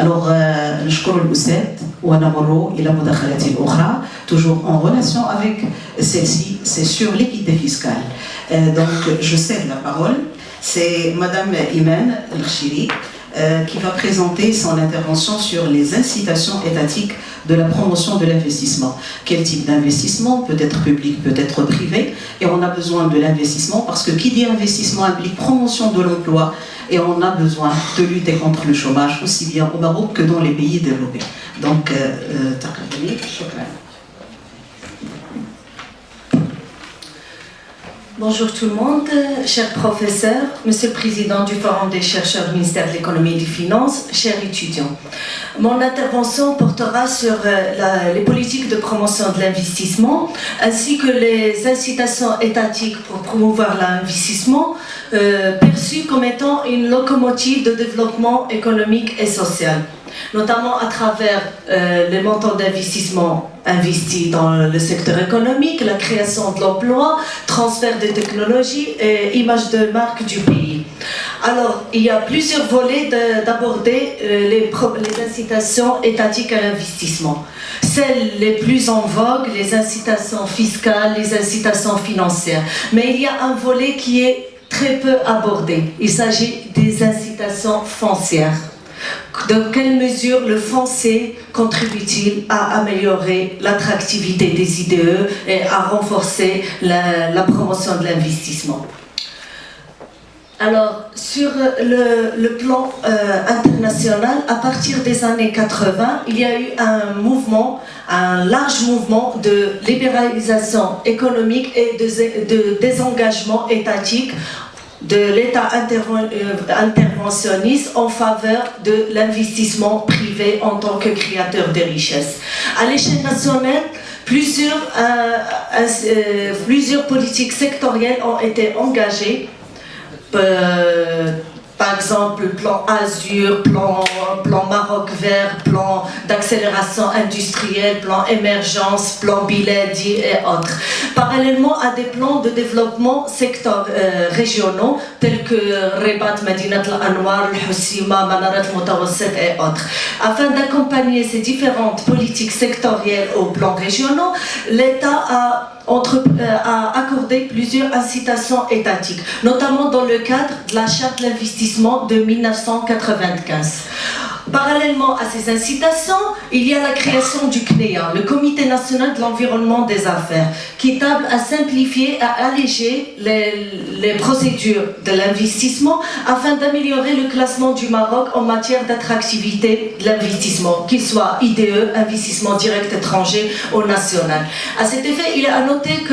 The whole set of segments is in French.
Alors, نشكر الأستاذ ونمر إلى مداخلات أخرى toujours en relation avec celle-ci, c'est sur l'équité fiscale. Donc, je cède la parole. C'est Madame Imen El-Khchiri qui va présenter son intervention sur les incitations étatiques de la promotion de l'investissement. Quel type d'investissement, peut être public, peut être privé, et on a besoin de l'investissement parce que qui dit investissement implique promotion de l'emploi et on a besoin de lutter contre le chômage aussi bien au Maroc que dans les pays développés. Donc, bonjour tout le monde, chers professeurs, monsieur le président du Forum des chercheurs du ministère de l'économie et des finances, chers étudiants. Mon intervention portera sur les politiques de promotion de l'investissement ainsi que les incitations étatiques pour promouvoir l'investissement perçues comme étant une locomotive de développement économique et social, notamment à travers les montants d'investissement investis dans le secteur économique, la création de l'emploi, transfert de technologies et image de marque du pays. Alors, il y a plusieurs volets d'aborder les incitations étatiques à l'investissement. Celles les plus en vogue, les incitations fiscales, les incitations financières. Mais il y a un volet qui est très peu abordé. Il s'agit des incitations foncières. Dans quelle mesure le foncier contribue-t-il à améliorer l'attractivité des IDE et à renforcer la promotion de l'investissement? Alors, sur le plan international, à partir des années 80, il y a eu un large mouvement de libéralisation économique et de désengagement étatique de l'État interventionniste en faveur de l'investissement privé en tant que créateur de richesses. À l'échelle nationale, plusieurs politiques sectorielles ont été engagées. Par exemple, plan Azur, plan Maroc vert, plan d'accélération industrielle, plan émergence, plan Biladi et autres. Parallèlement à des plans de développement régionaux tels que Rebat, Medinat al-Anwar, Al-Husima, Manarat al-Mutawassit et autres. Afin d'accompagner ces différentes politiques sectorielles aux plans régionaux, l'État a accordé plusieurs incitations étatiques, notamment dans le cadre de la charte de l'investissement de 1995. Parallèlement à ces incitations, il y a la création du CNEA, le Comité national de l'environnement des affaires, qui table à simplifier et à alléger les procédures de l'investissement afin d'améliorer le classement du Maroc en matière d'attractivité de l'investissement, qu'il soit IDE, investissement direct étranger ou national. À cet effet, il est à noter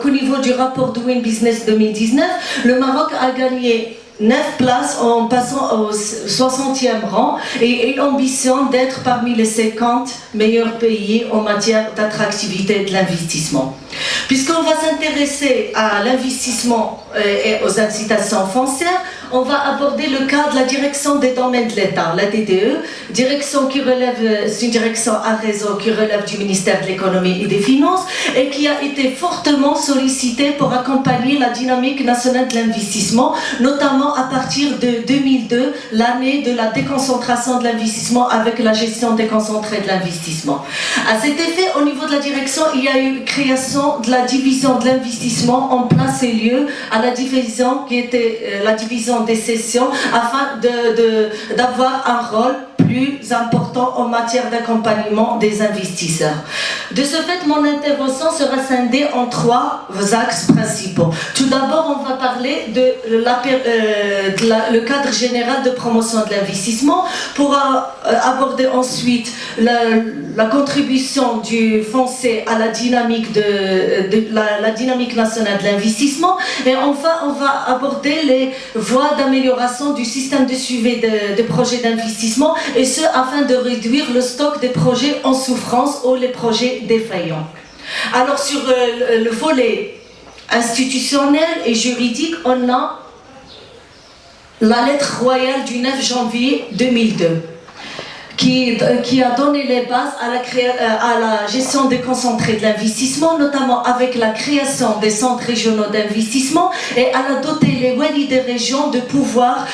qu'au niveau du rapport Doing Business 2019, le Maroc a gagné 9 places en passant au 60e rang et une ambition d'être parmi les 50 meilleurs pays en matière d'attractivité de l'investissement. Puisqu'on va s'intéresser à l'investissement et aux incitations foncières, on va aborder le cas de la direction des domaines de l'État, la DDE, c'est une direction à réseau qui relève du ministère de l'économie et des finances et qui a été fortement sollicitée pour accompagner la dynamique nationale de l'investissement, notamment à partir de 2002, l'année de la déconcentration de l'investissement avec la gestion déconcentrée de l'investissement. À cet effet, au niveau de la direction, il y a eu création de la division de l'investissement en place et lieu à la division qui était la division des sessions afin d'avoir un rôle plus important en matière d'accompagnement des investisseurs. De ce fait, mon intervention sera scindée en 3 axes principaux. Tout d'abord, on va parler de le cadre général de promotion de l'investissement pour aborder ensuite la contribution du foncier à la dynamique la dynamique nationale de l'investissement et enfin on va aborder les voies d'amélioration du système de suivi des projets d'investissement et ce afin de réduire le stock des projets en souffrance ou les projets défaillants. Alors sur le volet institutionnel et juridique, on a la lettre royale du 9 janvier 2002 qui a donné les bases à la gestion déconcentrée de l'investissement, notamment avec la création des centres régionaux d'investissement, et elle a doté les walis des régions de pouvoir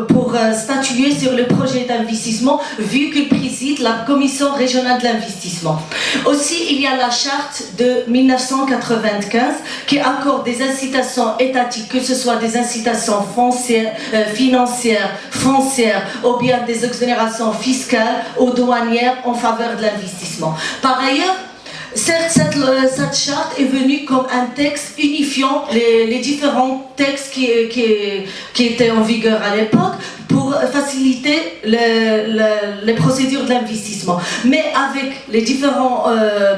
pour statuer sur le projet d'investissement, vu qu'il préside la commission régionale de l'investissement. Aussi, il y a la charte de 1995 qui accorde des incitations étatiques, que ce soit des incitations financières, foncières, ou bien des exonérations fiscales ou douanières en faveur de l'investissement. Par ailleurs, certes, cette charte est venue comme un texte unifiant les différents textes qui étaient en vigueur à l'époque pour faciliter les procédures de l'investissement. Mais avec les différents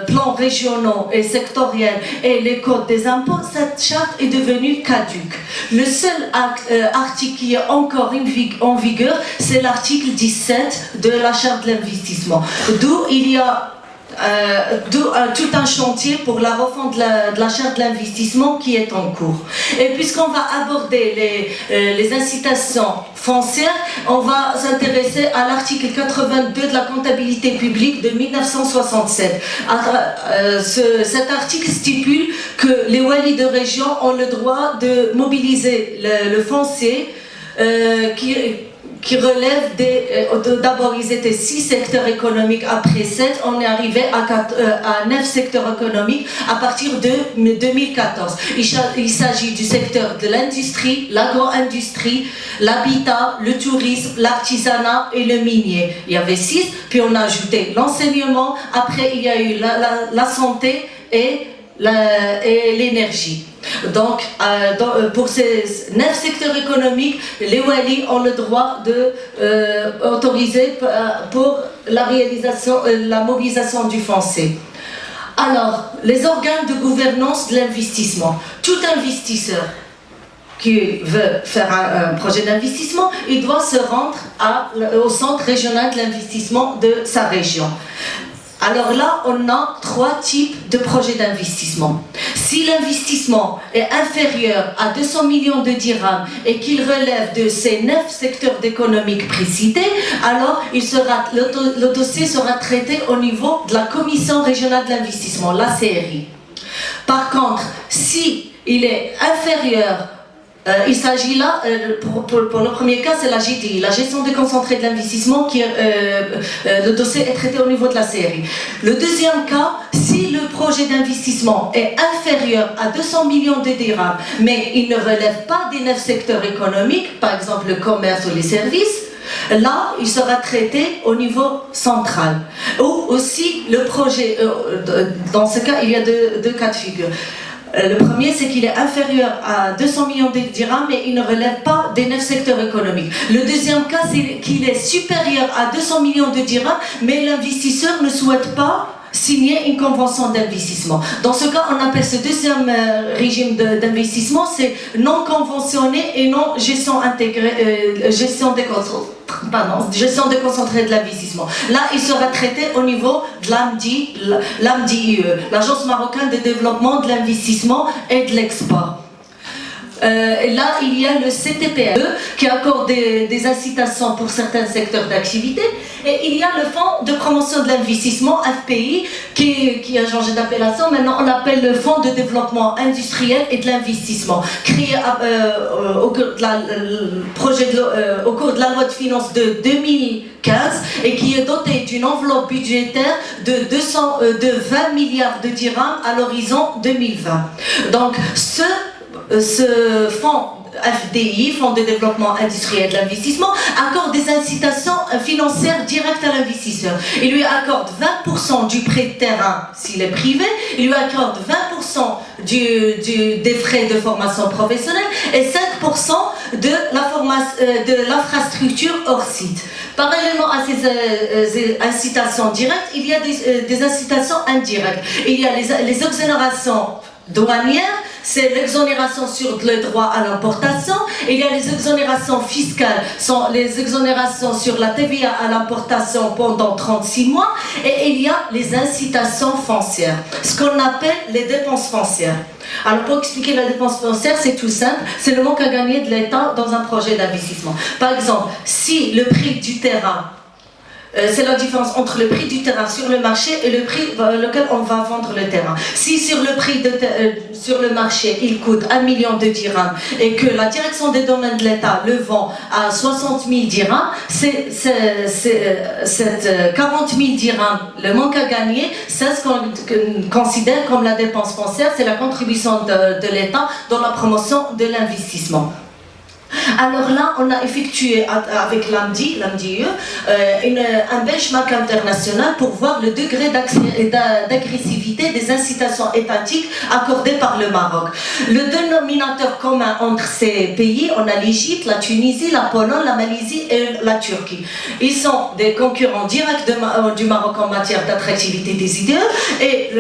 plans régionaux et sectoriels et les codes des impôts, cette charte est devenue caduque. Le seul article qui est encore en vigueur, c'est l'article 17 de la charte de l'investissement, d'où il y a tout un chantier pour la refonte de la charte de l'investissement qui est en cours. Et puisqu'on va aborder les incitations foncières, on va s'intéresser à l'article 82 de la comptabilité publique de 1967. Cet article stipule que les walis de région ont le droit de mobiliser le foncier qui relève d'abord ils étaient 6 secteurs économiques, après 7, on est arrivé à 9 secteurs économiques à partir de 2014. Il s'agit du secteur de l'industrie, l'agro-industrie, l'habitat, le tourisme, l'artisanat et le minier. Il y avait 6, puis on a ajouté l'enseignement, après il y a eu la santé et l'énergie. Donc, pour ces 9 secteurs économiques, les walis ont le droit de autoriser pour la réalisation, la mobilisation du foncier. Alors, les organes de gouvernance de l'investissement. Tout investisseur qui veut faire un projet d'investissement, il doit se rendre au centre régional de l'investissement de sa région. Alors là, on a 3 types de projets d'investissement. Si l'investissement est inférieur à 200 millions de dirhams et qu'il relève de ces 9 secteurs économiques précités, alors le dossier sera traité au niveau de la Commission régionale de l'investissement, la CRI. Par contre, si il est inférieur, il s'agit là, pour le premier cas, c'est la GDI, la gestion déconcentrée de l'investissement, le dossier est traité au niveau de la CRI. Le deuxième cas, si le projet d'investissement est inférieur à 200 millions de dirhams, mais il ne relève pas des 9 secteurs économiques, par exemple le commerce ou les services, là, il sera traité au niveau central. Ou aussi, le projet, dans ce cas, il y a deux cas de figure. Le premier, c'est qu'il est inférieur à 200 millions de dirhams, mais il ne relève pas des 9 secteurs économiques. Le deuxième cas, c'est qu'il est supérieur à 200 millions de dirhams, mais l'investisseur ne souhaite pas signer une convention d'investissement. Dans ce cas, on appelle ce deuxième régime d'investissement, c'est non conventionné et non gestion intégrée, gestion déconcentrée de l'investissement. Là, il sera traité au niveau de l'AMDI, l'Agence marocaine de développement de l'investissement et de l'export. Et là, il y a le CTPE qui accorde des incitations pour certains secteurs d'activité, et il y a le Fonds de promotion de l'investissement, FPI, qui a changé d'appellation. Maintenant, on l'appelle le Fonds de développement industriel et de l'investissement, créé au cours de la loi de finances de 2015 et qui est doté d'une enveloppe budgétaire de 20 milliards de dirhams à l'horizon 2020. Donc, ce fonds FDI, Fonds de développement industriel et de l'investissement, accorde des incitations financières directes à l'investisseur. Il lui accorde 20% du prêt de terrain s'il est privé, il lui accorde 20% des frais de formation professionnelle et 5% de l'infrastructure hors site. Parallèlement à ces incitations directes, il y a des incitations indirectes. Il y a les exonérations douanières, c'est l'exonération sur le droit à l'importation. Il y a les exonérations fiscales, sont les exonérations sur la TVA à l'importation pendant 36 mois. Et il y a les incitations foncières, ce qu'on appelle les dépenses foncières. Alors pour expliquer la dépense foncière, c'est tout simple, c'est le manque à gagner de l'État dans un projet d'investissement. Par exemple, si le prix du terrain C'est la différence entre le prix du terrain sur le marché et le prix lequel on va vendre le terrain. Si sur le marché il coûte 1 million de dirhams et que la direction des domaines de l'État le vend à 60 000 dirhams, c'est 40 000 dirhams, le manque à gagner, c'est ce qu'on considère comme la dépense foncière, c'est la contribution de l'État dans la promotion de l'investissement. Alors là, on a effectué avec l'AMDIE, un benchmark international pour voir le degré d'agressivité des incitations étatiques accordées par le Maroc. Le dénominateur commun entre ces pays, on a l'Égypte, la Tunisie, la Pologne, la Malaisie et la Turquie. Ils sont des concurrents directs du Maroc en matière d'attractivité des idées et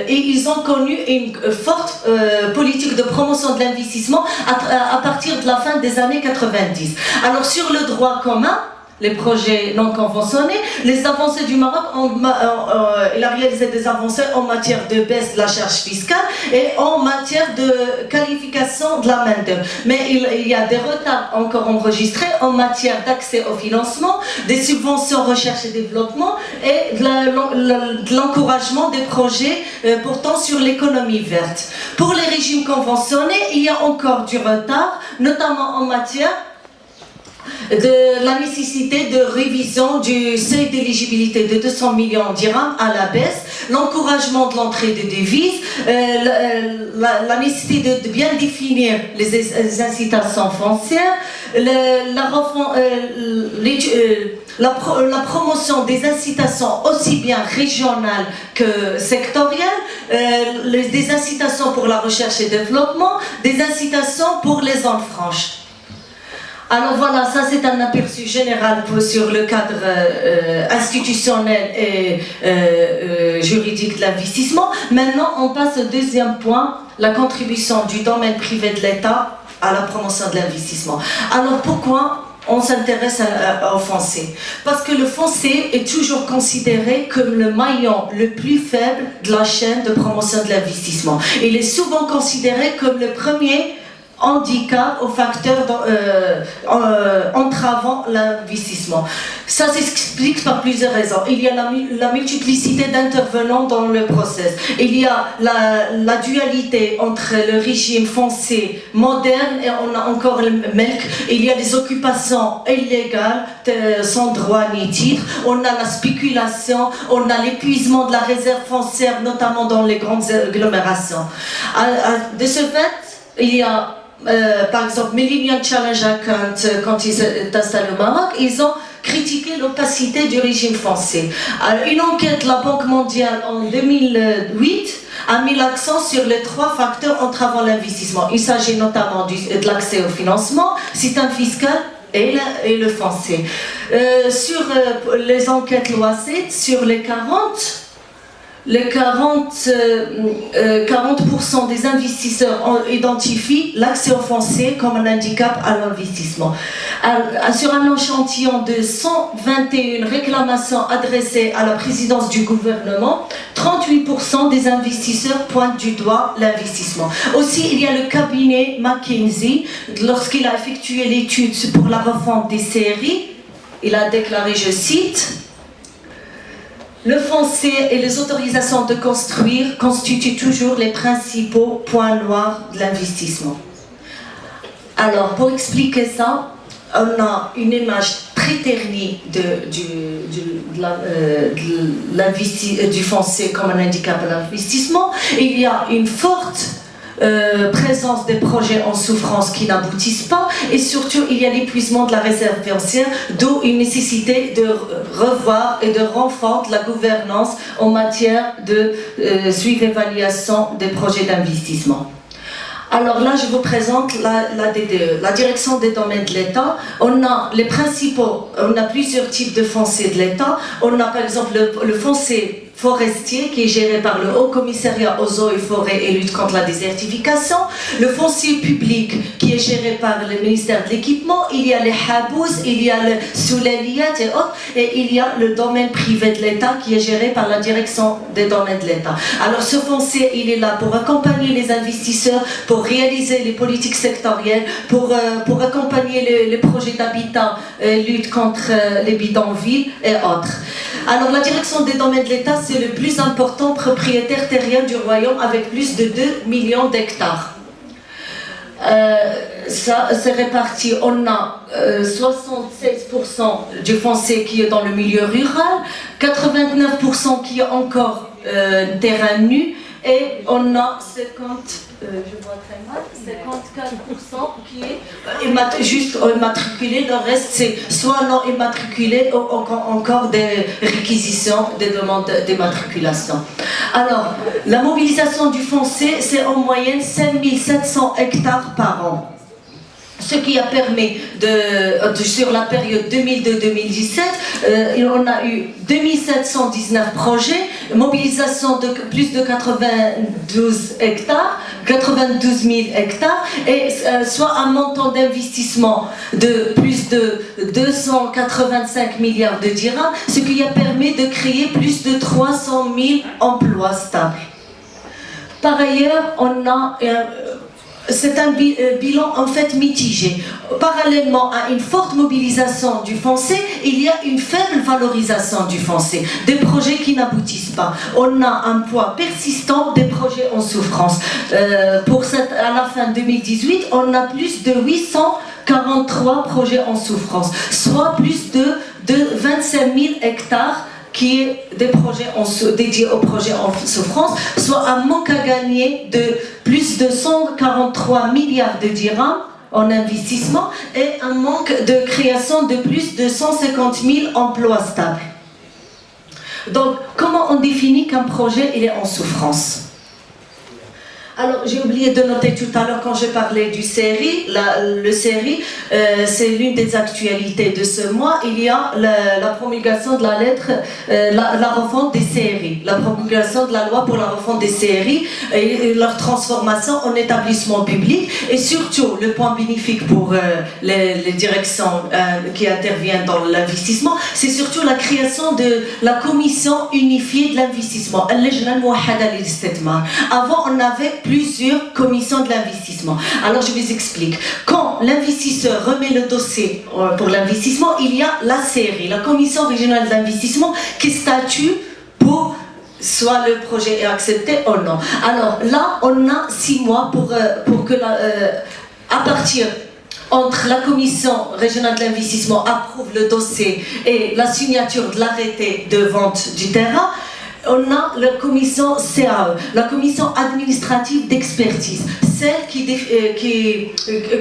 ils ont connu une forte politique de promotion de l'investissement à partir de la fin des années 90. Alors sur le droit commun, les projets non conventionnés, les avancées du Maroc, il a réalisé des avancées en matière de baisse de la charge fiscale et en matière de qualification de la main-d'œuvre. Mais il y a des retards encore enregistrés en matière d'accès au financement, des subventions recherche et développement et de l'encouragement des projets portant sur l'économie verte. Pour les régimes conventionnés, il y a encore du retard, notamment en matière de la nécessité de révision du seuil d'éligibilité de 200 millions de dirhams à la baisse, l'encouragement de l'entrée de devises, la nécessité de bien définir les incitations foncières, la promotion des incitations aussi bien régionales que sectorielles, des incitations pour la recherche et développement, des incitations pour les zones franches. Alors voilà, ça c'est un aperçu général sur le cadre institutionnel et juridique de l'investissement. Maintenant, on passe au deuxième point, la contribution du domaine privé de l'État à la promotion de l'investissement. Alors pourquoi on s'intéresse au foncier? Parce que le foncier est toujours considéré comme le maillon le plus faible de la chaîne de promotion de l'investissement. Il est souvent considéré comme le premier handicap aux facteurs entravant l'investissement. Ça s'explique par plusieurs raisons. Il y a la multiplicité d'intervenants dans le process. Il y a la dualité entre le régime foncier moderne et on a encore le MELC. Il y a les occupations illégales sans droit ni titre. On a la spéculation, on a l'épuisement de la réserve foncière, notamment dans les grandes agglomérations. De ce fait, il y a par exemple, Millennium Challenge Account, quand ils sont installés au Maroc, ils ont critiqué l'opacité du régime foncier. Une enquête de la Banque mondiale en 2008 a mis l'accent sur les 3 facteurs entravant l'investissement. Il s'agit notamment de l'accès au financement, système fiscal et le foncier. Sur les enquêtes LOACET, sur les 40% des investisseurs identifient l'accès au foncier comme un handicap à l'investissement. Sur un échantillon de 121 réclamations adressées à la présidence du gouvernement, 38% des investisseurs pointent du doigt l'investissement. Aussi, il y a le cabinet McKinsey, lorsqu'il a effectué l'étude pour la refonte des CRI, il a déclaré, je cite, le foncier et les autorisations de construire constituent toujours les principaux points noirs de l'investissement. Alors, pour expliquer ça, on a une image très ternie du foncier comme un handicap à l'investissement. Il y a une forte présence des projets en souffrance qui n'aboutissent pas et surtout il y a l'épuisement de la réserve foncière, d'où une nécessité de revoir et de renforcer la gouvernance en matière de suivi-évaluation des projets d'investissement. Alors là, je vous présente la DDE, la direction des domaines de l'État. On a plusieurs types de foncier de l'État. On a par exemple le foncier forestier qui est géré par le Haut Commissariat aux eaux et forêts et lutte contre la désertification, le foncier public qui est géré par le ministère de l'équipement, il y a les habous, il y a le soulaliyat et autres, et il y a le domaine privé de l'État qui est géré par la direction des domaines de l'État. Alors ce foncier, il est là pour accompagner les investisseurs, pour réaliser les politiques sectorielles, pour accompagner les projets d'habitat, lutte contre les bidonvilles et autres. Alors la direction des domaines de l'État, c'est le plus important propriétaire terrien du royaume avec plus de 2 millions d'hectares. Ça c'est réparti, on a 76% du foncier qui est dans le milieu rural, 89% qui est encore terrain nu, et on a 54% qui est juste immatriculé, le reste c'est soit non immatriculé ou encore des réquisitions, des demandes d'immatriculation. Alors, la mobilisation du foncier, c'est en moyenne 5700 hectares par an. Ce qui a permis, sur la période 2002-2017, on a eu 2719 projets, mobilisation de plus de 92 000 hectares, et soit un montant d'investissement de plus de 285 milliards de dirhams, ce qui a permis de créer plus de 300 000 emplois stables. Par ailleurs, on a... c'est un bilan en fait mitigé. Parallèlement à une forte mobilisation du foncier, il y a une faible valorisation du foncier, des projets qui n'aboutissent pas. On a un poids persistant des projets en souffrance. À la fin 2018, on a plus de 843 projets en souffrance, soit plus de 25 000 hectares qui est dédiés aux projets en souffrance, soit un manque à gagner de plus de 143 milliards de dirhams en investissement et un manque de création de plus de 150 000 emplois stables. Donc, comment on définit qu'un projet il est en souffrance ? Alors, j'ai oublié de noter tout à l'heure quand je parlais du CRI, le CRI, c'est l'une des actualités de ce mois. Il y a la promulgation de la lettre, la refonte des CRI, la promulgation de la loi pour la refonte des CRI et leur transformation en établissement public, et surtout le point bénéfique pour les directions qui interviennent dans l'investissement, c'est surtout la création de la commission unifiée de l'investissement. Avant, on avait plusieurs commissions de l'investissement. Alors je vous explique. Quand l'investisseur remet le dossier pour l'investissement, il y a la CRI, la commission régionale d'investissement, qui statue pour soit le projet est accepté ou non. Alors là, on a 6 mois pour que à partir entre la commission régionale de l'investissement approuve le dossier et la signature de l'arrêté de vente du terrain, on a la commission CAE, la commission administrative d'expertise, celle qui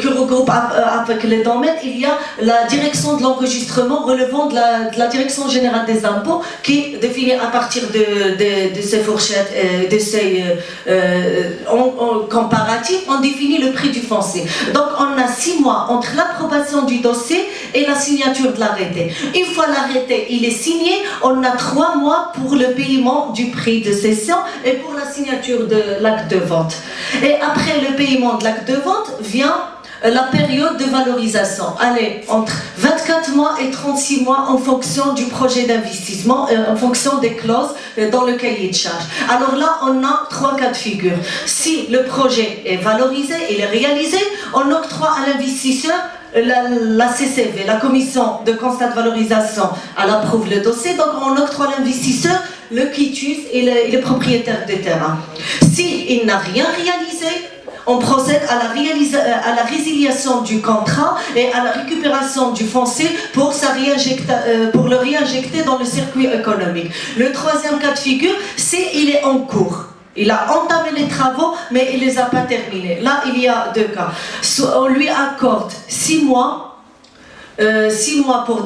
regroupe avec les domaines. Il y a la direction de l'enregistrement relevant de la direction générale des impôts qui définit à partir de ces fourchettes, de ces comparatifs, on définit le prix du foncier. Donc on a 6 mois entre l'approbation du dossier et la signature de l'arrêté. Une fois l'arrêté il est signé, on a 3 mois pour le paiement du prix de cession et pour la signature de l'acte de vente. Et après le paiement de l'acte de vente vient la période de valorisation. Allez, entre 24 mois et 36 mois en fonction du projet d'investissement, en fonction des clauses dans le cahier de charge. Alors là, on a 3 cas de figure. Si le projet est valorisé, il est réalisé, on octroie à l'investisseur la CCV, la commission de constat de valorisation, elle approuve le dossier, donc on octroie à l'investisseur le quitus et le propriétaire des terrains. S'il n'a rien réalisé, on procède à la résiliation du contrat et à la récupération du foncier pour le réinjecter dans le circuit économique. Le 3e cas de figure, c'est qu'il est en cours. Il a entamé les travaux, mais il ne les a pas terminés. Là, il y a 2 cas. On lui accorde 6 mois pour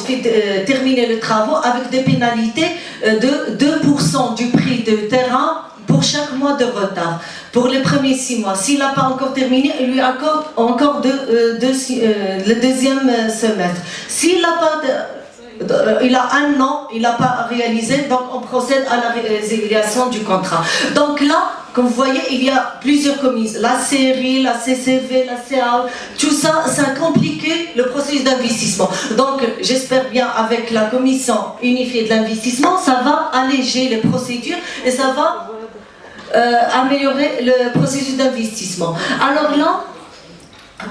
terminer les travaux avec des pénalités de 2% du prix de terrain pour chaque mois de retard. Pour les premiers 6 mois. S'il n'a pas encore terminé, il lui accorde encore le 2e semestre. S'il n'a pas... il a un an, il n'a pas réalisé, donc on procède à la résiliation du contrat. Donc là, comme vous voyez, il y a plusieurs commissions, la CRI, la CCV, la CAO, tout ça, ça a compliqué le processus d'investissement. Donc j'espère bien avec la commission unifiée de l'investissement, ça va alléger les procédures et ça va améliorer le processus d'investissement. Alors là,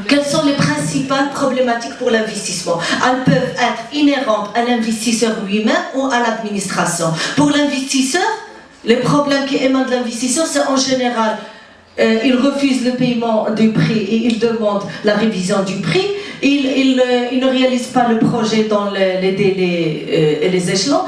quelles sont les principales problématiques pour l'investissement? Elles peuvent être inhérentes à l'investisseur lui-même ou à l'administration. Pour l'investisseur, les problèmes qui émanent de l'investisseur, c'est en général, il refuse le paiement du prix et il demande la révision du prix. Il ne réalise pas le projet dans les délais et les échelons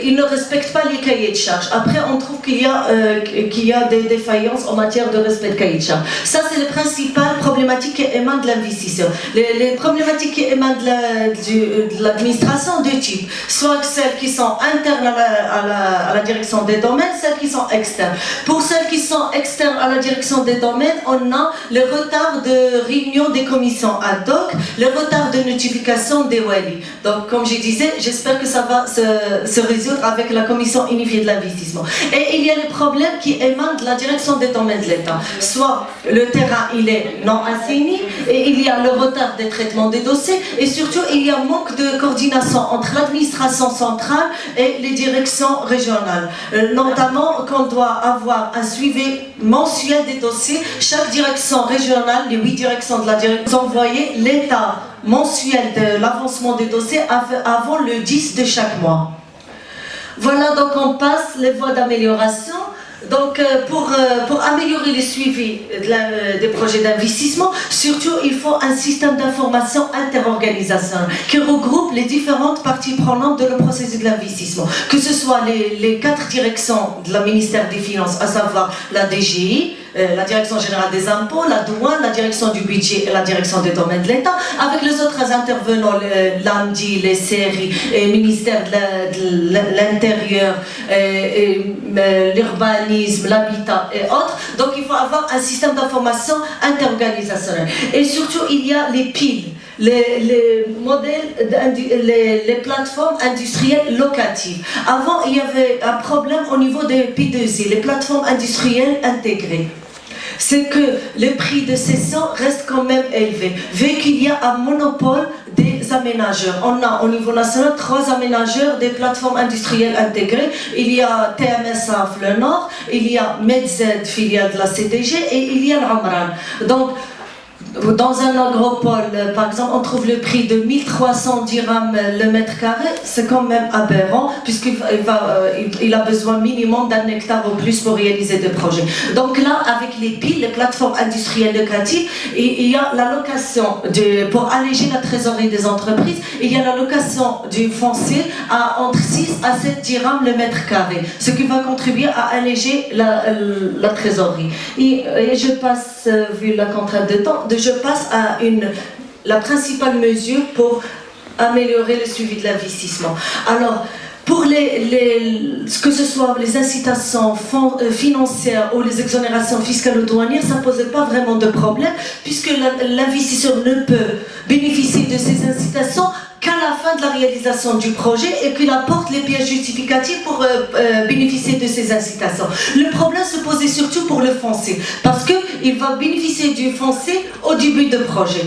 il ne respecte pas les cahiers de charges. Après, on trouve qu'il y a des défaillances en matière de respect de cahiers de charges. Ça, c'est les principales problématiques qui émanent de l'investisseur. Les problématiques qui émanent de l'administration, deux types. Soit celles qui sont internes à la direction des domaines, celles qui sont externes. Pour celles qui sont externes à la direction des domaines, on a le retard de réunion des commissions ad hoc, le retard de notification des wali. Donc, comme je disais, j'espère que ça va se résoudre avec la commission unifiée de l'investissement. Et il y a les problèmes qui émanent de la direction des domaines de l'État. Soit le terrain, il est non assaini, et il y a le retard des traitements des dossiers, et surtout, il y a un manque de coordination entre l'administration centrale et les directions régionales. Notamment, qu'on doit avoir un suivi mensuel des dossiers. Chaque direction régionale, les 8 directions de la direction, envoyer l'état mensuel de l'avancement des dossiers avant le 10 de chaque mois. Voilà, donc on passe les voies d'amélioration. Donc pour améliorer le suivi des projets d'investissement, surtout il faut un système d'information interorganisationnel qui regroupe les différentes parties prenantes de le processus de l'investissement, que ce soit les 4 directions de la ministère des Finances, à savoir la DGI, la Direction Générale des Impôts, la Douane, la Direction du Budget et la Direction des Domaines de l'État, avec les autres intervenants, l'AMDI, les CRI, et le ministère de l'Intérieur, l'urbanisme, l'habitat et autres. Donc il faut avoir un système d'information interorganisationnel. Et surtout, il y a les piles. Les modèles, les plateformes industrielles locatives. Avant, il y avait un problème au niveau des P2I, les plateformes industrielles intégrées. C'est que le prix de cession reste quand même élevé, vu qu'il y a un monopole des aménageurs. On a au niveau national 3 aménageurs des plateformes industrielles intégrées. Il y a TMSA le Nord, il y a MedZ, filiale de la CDG, et il y a l'Amran. Donc, dans un agropole, par exemple, on trouve le prix de 1300 dirhams le mètre carré, c'est quand même aberrant, puisqu'il a besoin minimum d'un hectare ou plus pour réaliser des projets. Donc là, avec les piles, les plateformes industrielles locatives, il y a la location, pour alléger la trésorerie des entreprises, il y a la location du foncier à entre 6 à 7 dirhams le mètre carré, ce qui va contribuer à alléger la trésorerie. Et je passe, vu la contrainte de temps, je passe à la principale mesure pour améliorer le suivi de l'investissement. Alors, pour que ce soit les incitations financières ou les exonérations fiscales ou douanières, ça ne posait pas vraiment de problème, puisque l'investisseur ne peut bénéficier de ces incitations qu'à la fin de la réalisation du projet et qu'il apporte les pièces justificatives pour bénéficier de ces incitations. Le problème se posait surtout pour le foncier, parce qu'il va bénéficier du foncier au début de projet.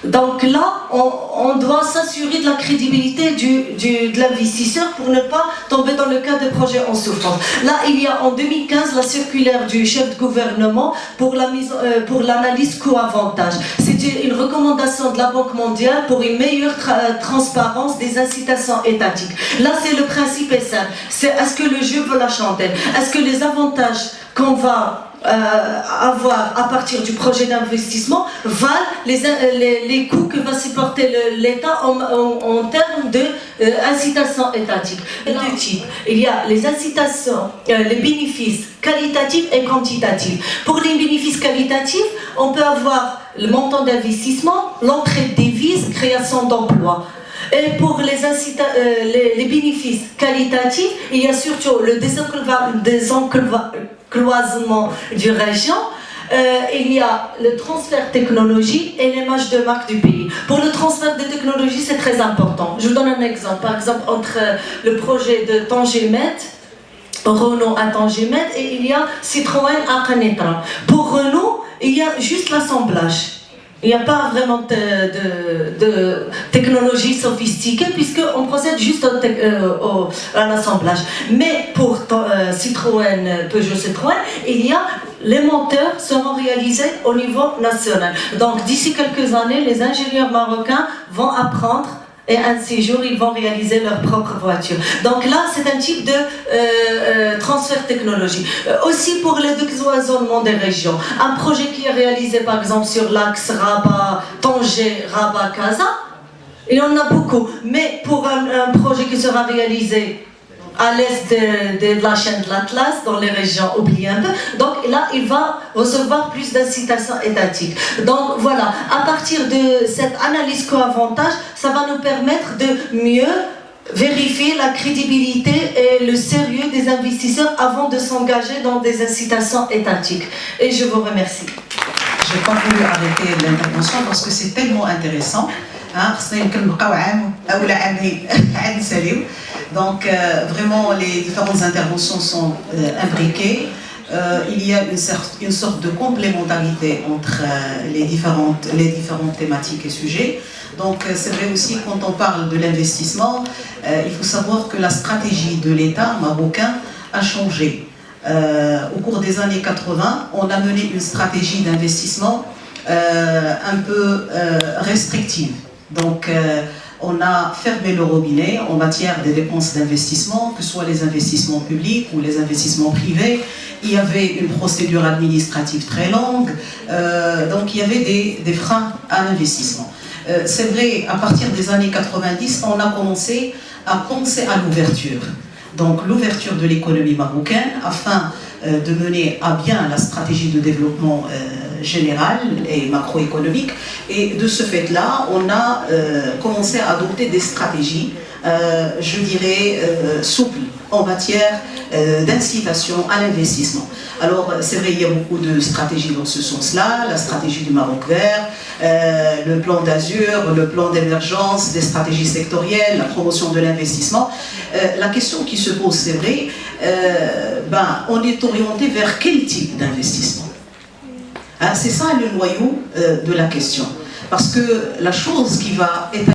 Donc là, on doit s'assurer de la crédibilité de l'investisseur pour ne pas tomber dans le cas de projets en souffrance. Là, il y a en 2015 la circulaire du chef de gouvernement pour l'analyse coût-avantage. C'était une recommandation de la Banque mondiale pour une meilleure transparence des incitations étatiques. Là, c'est le principe est simple. C'est est-ce que le jeu vaut la chandelle? Est-ce que les avantages qu'on va avoir à partir du projet d'investissement valent les coûts que va supporter l'État en termes d'incitation étatique. De deux types. Il y a les incitations, les bénéfices qualitatifs et quantitatifs. Pour les bénéfices qualitatifs, on peut avoir le montant d'investissement, l'entrée de devises, création d'emplois. Et pour les bénéfices qualitatifs, il y a surtout le désenclavement du région, il y a le transfert technologie et l'image de marque du pays. Pour le transfert de technologie, c'est très important. Je vous donne un exemple. Par exemple, entre le projet de Tangimet, Renault à Tangimet, et il y a Citroën à Canetra. Pour Renault, il y a juste l'assemblage. Il n'y a pas vraiment de technologie sophistiquée puisqu'on procède juste à l'assemblage. Mais pour Citroën, Peugeot Citroën, il y a les moteurs seront réalisés au niveau national. Donc d'ici quelques années, les ingénieurs marocains vont apprendre et un de ces jours, ils vont réaliser leur propre voiture. Donc là, c'est un type de transfert technologique. Aussi pour le décloisonnement des régions. Un projet qui est réalisé par exemple sur l'axe Rabat-Tanger, Rabat-Casa, il y en a beaucoup. Mais pour un projet qui sera réalisé à l'est de la chaîne de l'Atlas, dans les régions oubliées un peu. Donc là, il va recevoir plus d'incitations étatiques. Donc voilà, à partir de cette analyse co-avantage, ça va nous permettre de mieux vérifier la crédibilité et le sérieux des investisseurs avant de s'engager dans des incitations étatiques. Et je vous remercie. Je n'ai pas voulu arrêter l'intervention parce que c'est tellement intéressant. Donc vraiment les différentes interventions sont imbriquées. Il y a une sorte de complémentarité entre les différentes thématiques et sujets. Donc c'est vrai aussi quand on parle de l'investissement, il faut savoir que la stratégie de l'État marocain a changé. Au cours des années 80, on a mené une stratégie d'investissement un peu restrictive. Donc, on a fermé le robinet en matière des dépenses d'investissement, que ce soit les investissements publics ou les investissements privés. Il y avait une procédure administrative très longue, donc il y avait des freins à l'investissement. C'est vrai, à partir des années 90, on a commencé à penser à l'ouverture. Donc l'ouverture de l'économie marocaine afin de mener à bien la stratégie de développement général et macroéconomique. Et de ce fait-là, on a commencé à adopter des stratégies, je dirais, souples en matière d'incitation à l'investissement. Alors, c'est vrai, il y a beaucoup de stratégies dans ce sens-là, la stratégie du Maroc vert, le plan d'Azur, le plan d'émergence, des stratégies sectorielles, la promotion de l'investissement. La question qui se pose, c'est vrai, on est orienté vers quel type d'investissement? C'est ça le noyau de la question. Parce que la chose qui va être